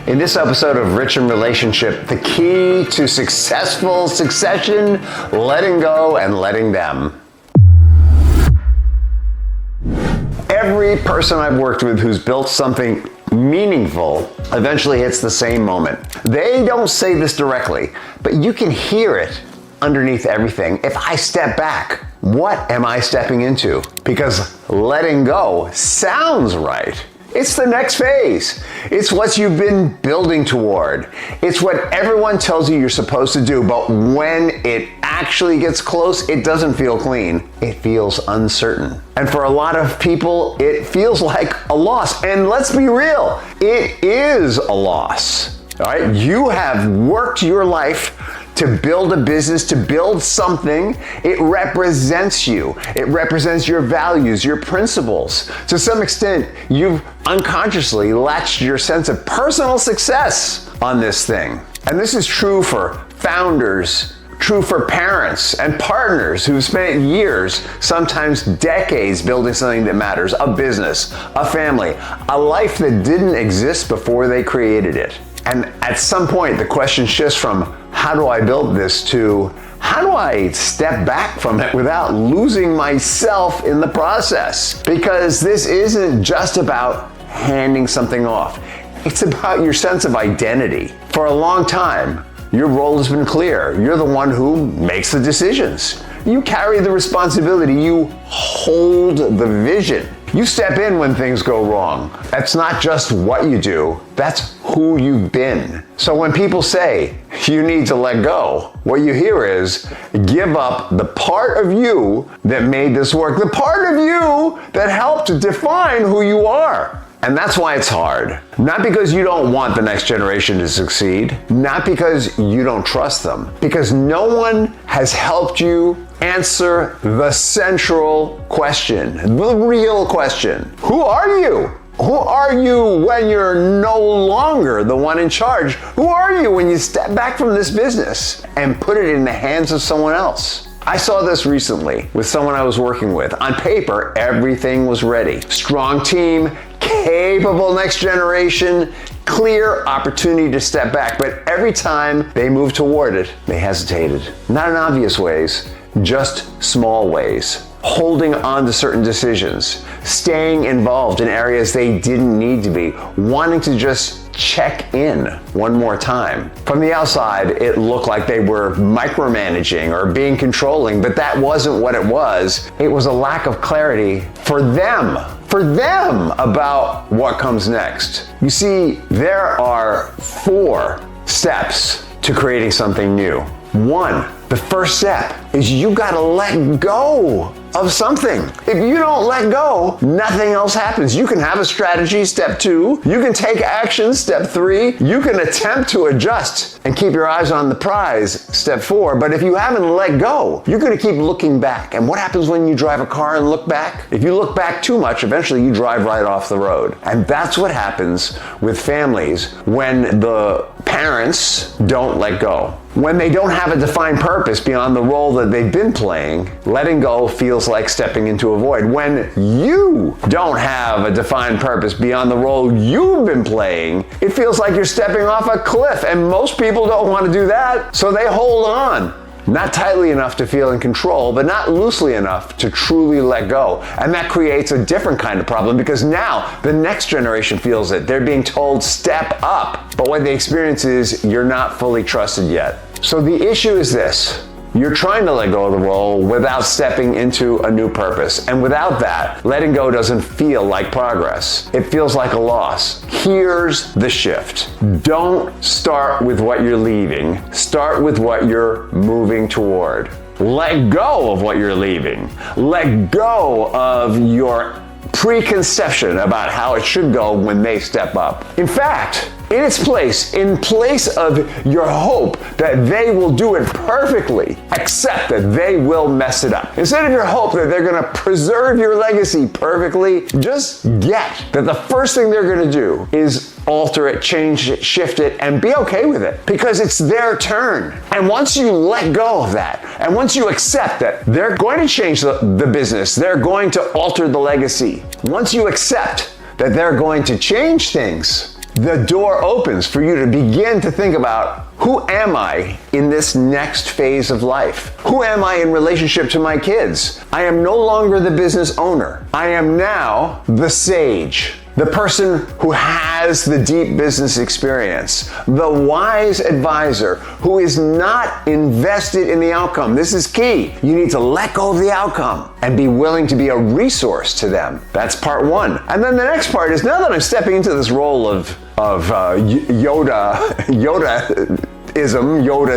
In this episode of Rich in Relationship, the key to successful succession, letting go and letting them. Every person I've worked with who's built something meaningful eventually hits the same moment. They don't say this directly, but you can hear it underneath everything. If I step back, what am I stepping into? Because letting go sounds right. It's the next phase. It's what you've been building toward. It's what everyone tells you you're supposed to do, but when it actually gets close, it doesn't feel clean. It feels uncertain. And for a lot of people, it feels like a loss. And let's be real, it is a loss. All right? You have worked your life to build a business, to build something. It represents you. It represents your values, your principles. To some extent, you've unconsciously latched your sense of personal success on this thing. And this is true for founders, true for parents and partners who've spent years, sometimes decades, building something that matters, a business, a family, a life that didn't exist before they created it. And at some point, the question shifts from, how do I build this, to how do I step back from it without losing myself in the process? Because this isn't just about handing something off. It's about your sense of identity. For a long time, your role has been clear. You're the one who makes the decisions. You carry the responsibility. You hold the vision. You step in when things go wrong. That's not just what you do, that's who you've been. So when people say you need to let go, what you hear is, give up the part of you that made this work, the part of you that helped define who you are. And that's why it's hard. Not because you don't want the next generation to succeed, not because you don't trust them, because no one has helped you answer the central question, the real question. Who are you? Who are you when you're no longer the one in charge? Who are you when you step back from this business and put it in the hands of someone else? I saw this recently with someone I was working with. On paper, everything was ready. Strong team, capable next generation, clear opportunity to step back. But every time they moved toward it, they hesitated. Not in obvious ways, just small ways. Holding on to certain decisions, staying involved in areas they didn't need to be, wanting to just check in one more time. From the outside, it looked like they were micromanaging or being controlling, but that wasn't what it was. It was a lack of clarity for them about what comes next. You see, there are 4 steps to creating something new. 1, the first step is you gotta let go of something. If you don't let go, nothing else happens. You can have a strategy, step 2. You can take action, step 3. You can attempt to adjust and keep your eyes on the prize, step 4. But if you haven't let go, you're gonna keep looking back. And what happens when you drive a car and look back? If you look back too much, eventually you drive right off the road. And that's what happens with families when the parents don't let go. When they don't have a defined purpose beyond the role that they've been playing, letting go feels like stepping into a void. When you don't have a defined purpose beyond the role you've been playing, it feels like you're stepping off a cliff, and most people don't want to do that, so they hold on. Not tightly enough to feel in control, but not loosely enough to truly let go. And that creates a different kind of problem, because now the next generation feels it. They're being told, step up. But what they experience is, you're not fully trusted yet. So the issue is this. You're trying to let go of the role without stepping into a new purpose. And without that, letting go doesn't feel like progress. It feels like a loss. Here's the shift. Don't start with what you're leaving. Start with what you're moving toward. Let go of what you're leaving. Let go of your preconception about how it should go when they step up. In fact, in place of your hope that they will do it perfectly, accept that they will mess it up. Instead of your hope that they're gonna preserve your legacy perfectly, just get that the first thing they're gonna do is alter it, change it, shift it, and be okay with it, because it's their turn. And once you let go of that, and once you accept that they're going to change the business, they're going to alter the legacy, once you accept that they're going to change things, the door opens for you to begin to think about, who am I in this next phase of life? Who am I in relationship to my kids? I am no longer the business owner. I am now the sage, the person who has the deep business experience, the wise advisor who is not invested in the outcome. This is key. You need to let go of the outcome and be willing to be a resource to them. That's part one. And then the next part is, now that I'm stepping into this role of Yoda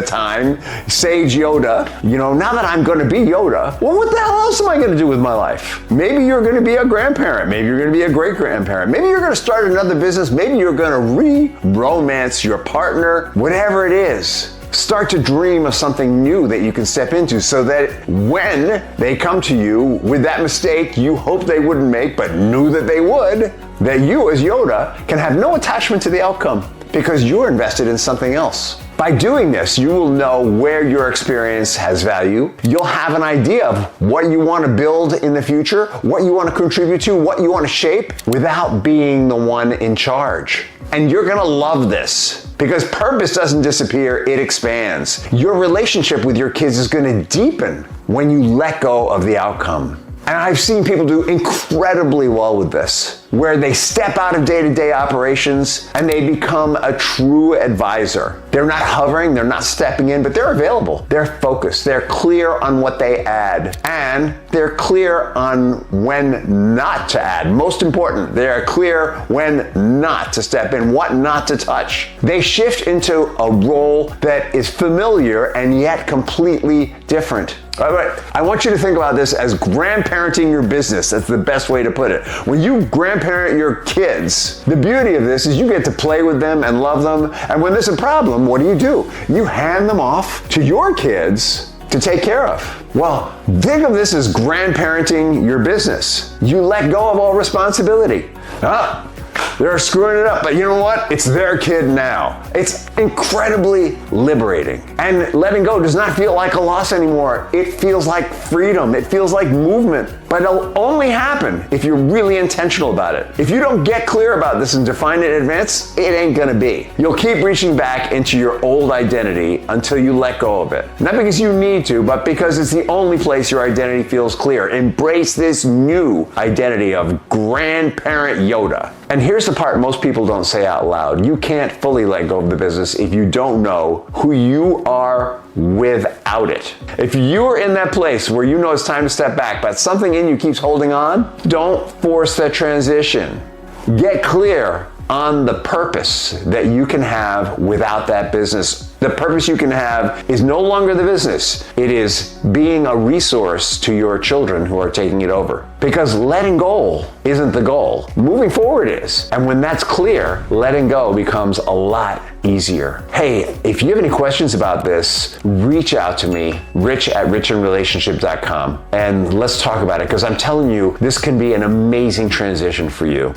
time, Sage Yoda, now that I'm going to be Yoda, well, what the hell else am I going to do with my life? Maybe you're going to be a grandparent. Maybe you're going to be a great-grandparent. Maybe you're going to start another business. Maybe you're going to re-romance your partner, whatever it is. Start to dream of something new that you can step into, so that when they come to you with that mistake you hope they wouldn't make but knew that they would, that you as Yoda can have no attachment to the outcome because you're invested in something else. By doing this, you will know where your experience has value. You'll have an idea of what you want to build in the future, what you want to contribute to, what you want to shape, without being the one in charge. And you're going to love this, because purpose doesn't disappear, it expands. Your relationship with your kids is going to deepen when you let go of the outcome. And I've seen people do incredibly well with this, where they step out of day-to-day operations and they become a true advisor. They're not hovering, they're not stepping in, but they're available. They're focused, they're clear on what they add, and they're clear on when not to add. Most important, they're clear when not to step in, what not to touch. They shift into a role that is familiar and yet completely different. All right, I want you to think about this as grandparenting your business. That's the best way to put it. When you grandparent your kids, the beauty of this is you get to play with them and love them. And when there's a problem, what do? You hand them off to your kids to take care of. Well, think of this as grandparenting your business. You let go of all responsibility. They're screwing it up, but you know what? It's their kid now. It's incredibly liberating. And letting go does not feel like a loss anymore. It feels like freedom. It feels like movement. But it'll only happen if you're really intentional about it. If you don't get clear about this and define it in advance, it ain't gonna be. You'll keep reaching back into your old identity until you let go of it. Not because you need to, but because it's the only place your identity feels clear. Embrace this new identity of grandparent Yoda. And here's the part most people don't say out loud. You can't fully let go of the business if you don't know who you are without it. If you're in that place where you know it's time to step back, but something in you keeps holding on, don't force that transition. Get clear on the purpose that you can have without that business. The purpose you can have is no longer the business. It is being a resource to your children who are taking it over. Because letting go isn't the goal. Moving forward is. And when that's clear, letting go becomes a lot easier. Hey, if you have any questions about this, reach out to me, rich@richinrelationship.com, and let's talk about it, because I'm telling you, this can be an amazing transition for you.